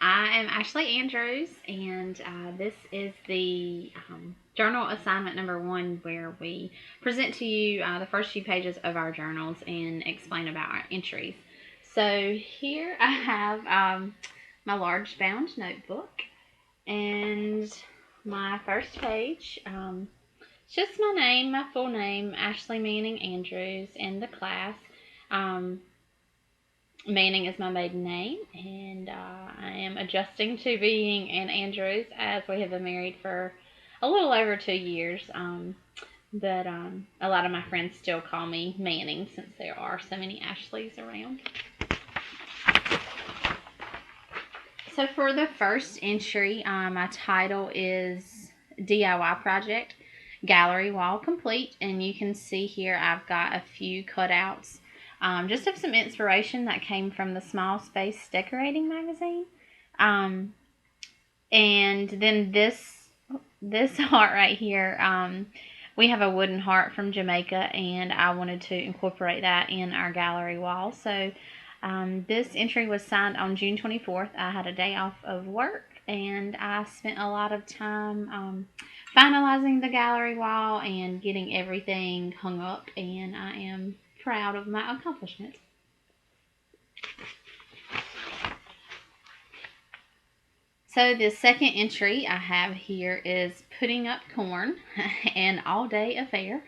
I am Ashley Andrews, and this is the journal assignment number 1, where we present to you the first few pages of our journals and explain about our entries. So here I have my large bound notebook, and my first page. It's just my name, my full name, Ashley Manning Andrews, and the class. Um, Manning is my maiden name, and I am adjusting to being an Andrews as we have been married for a little over 2 years. But a lot of my friends still call me Manning since there are so many Ashleys around. So for the first entry, my title is DIY Project, Gallery Wall Complete, and you can see here I've got a few cutouts just of some inspiration that came from the Small Space Decorating magazine. And then this heart right here, we have a wooden heart from Jamaica, and I wanted to incorporate that in our gallery wall. So this entry was signed on June 24th. I had a day off of work, and I spent a lot of time finalizing the gallery wall and getting everything hung up, and I am proud of my accomplishment. So the second entry I have here is putting up corn, an all-day affair.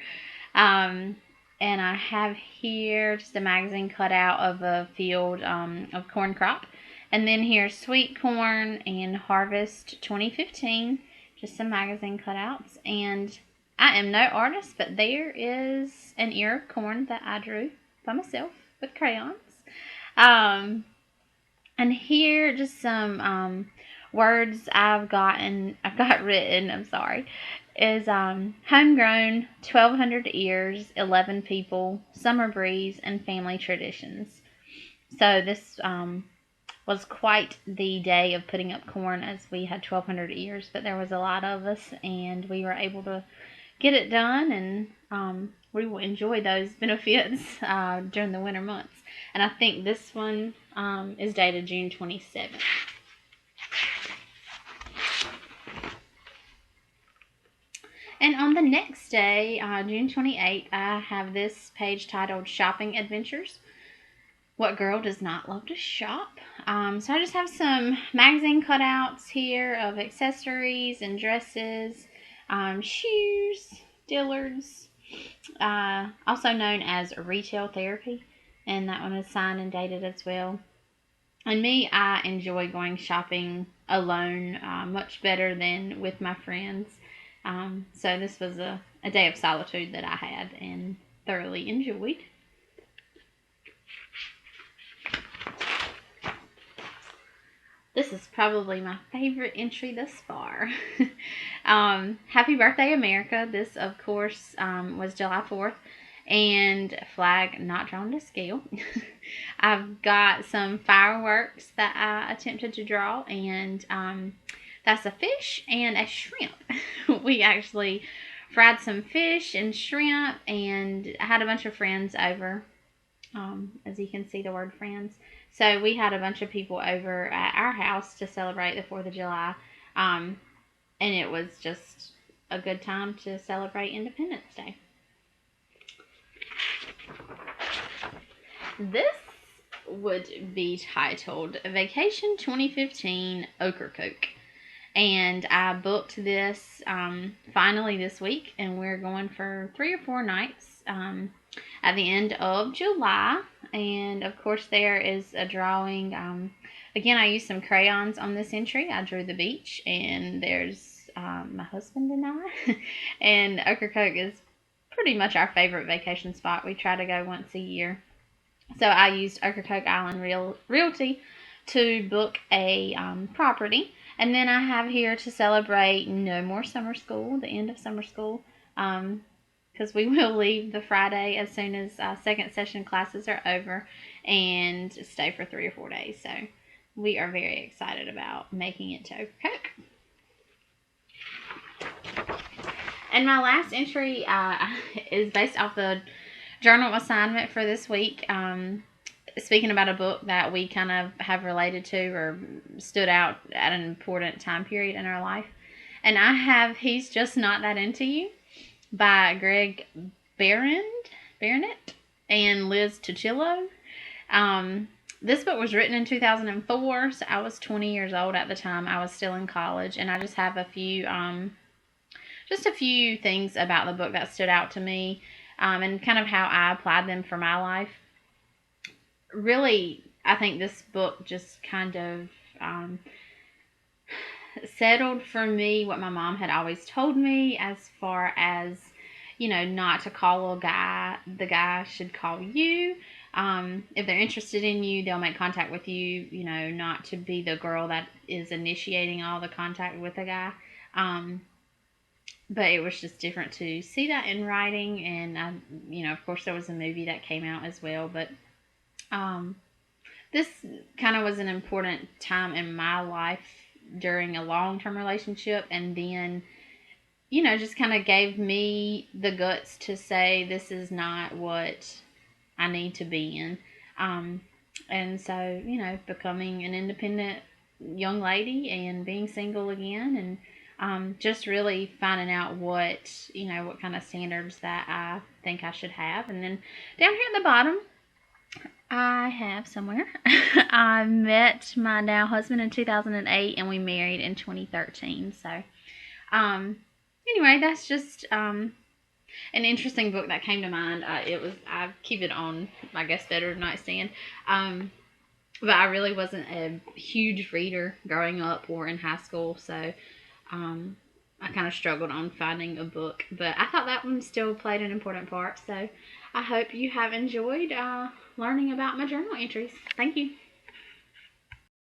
And I have here just a magazine cutout of a field of corn crop. And then here's sweet corn and harvest 2015, just some magazine cutouts. And I am no artist, but there is an ear of corn that I drew by myself with crayons. And here just some words I've got written, is homegrown, 1,200 ears, 11 people, summer breeze, and family traditions. So this was quite the day of putting up corn, as we had 1,200 ears, but there was a lot of us, and we were able to get it done, and we will enjoy those benefits during the winter months. And I think this one is dated June 27th. And on the next day, June 28th, I have this page titled Shopping Adventures. What girl does not love to shop? So I just have some magazine cutouts here of accessories and dresses, shoes, Dillards, also known as Retail Therapy, and that one is signed and dated as well. And me, I enjoy going shopping alone much better than with my friends. So this was a day of solitude that I had and thoroughly enjoyed. This is probably my favorite entry thus far. Happy Birthday, America. This, of course, was July 4th. And flag not drawn to scale. I've got some fireworks that I attempted to draw, and that's a fish and a shrimp. We actually fried some fish and shrimp, and I had a bunch of friends over. As you can see, the word friends. So we had a bunch of people over at our house to celebrate the 4th of July. And it was just a good time to celebrate Independence Day. This would be titled Vacation 2015 Ocracoke. And I booked this finally this week, and we're going for 3 or 4 nights at the end of July. And of course, there is a drawing. Again, I used some crayons on this entry. I drew the beach, and there's my husband and I. And Ocracoke is pretty much our favorite vacation spot. We try to go once a year. So I used Ocracoke Island Realty to book a property. And then I have here to celebrate no more summer school, the end of summer school, because we will leave the Friday as soon as second session classes are over and stay for 3 or 4 days. So we are very excited about making it to Ocracoke. And my last entry is based off the journal assignment for this week. speaking about a book that we kind of have related to or stood out at an important time period in our life. And I have He's Just Not That Into You by Greg Barnett and Liz Tuccillo. Um, this book was written in 2004, so I was 20 years old at the time. I was still in college, and I just have a few things about the book that stood out to me, and kind of how I applied them for my life. Really, I think this book just kind of settled for me what my mom had always told me, as far as, not to call the guy should call you. If they're interested in you, they'll make contact with you, not to be the girl that is initiating all the contact with a guy. But it was just different to see that in writing. And, of course, there was a movie that came out as well. But this kind of was an important time in my life during a long-term relationship, and then just kind of gave me the guts to say this is not what I need to be in. And so, becoming an independent young lady and being single again, and just really finding out what kind of standards that I think I should have. And then down here at the bottom, I have somewhere. I met my now husband in 2008, and we married in 2013. So, anyway, that's just an interesting book that came to mind. I keep it on my guest bedroom nightstand. But I really wasn't a huge reader growing up or in high school, so I kind of struggled on finding a book. But I thought that one still played an important part. So I hope you have enjoyed learning about my journal entries. Thank you.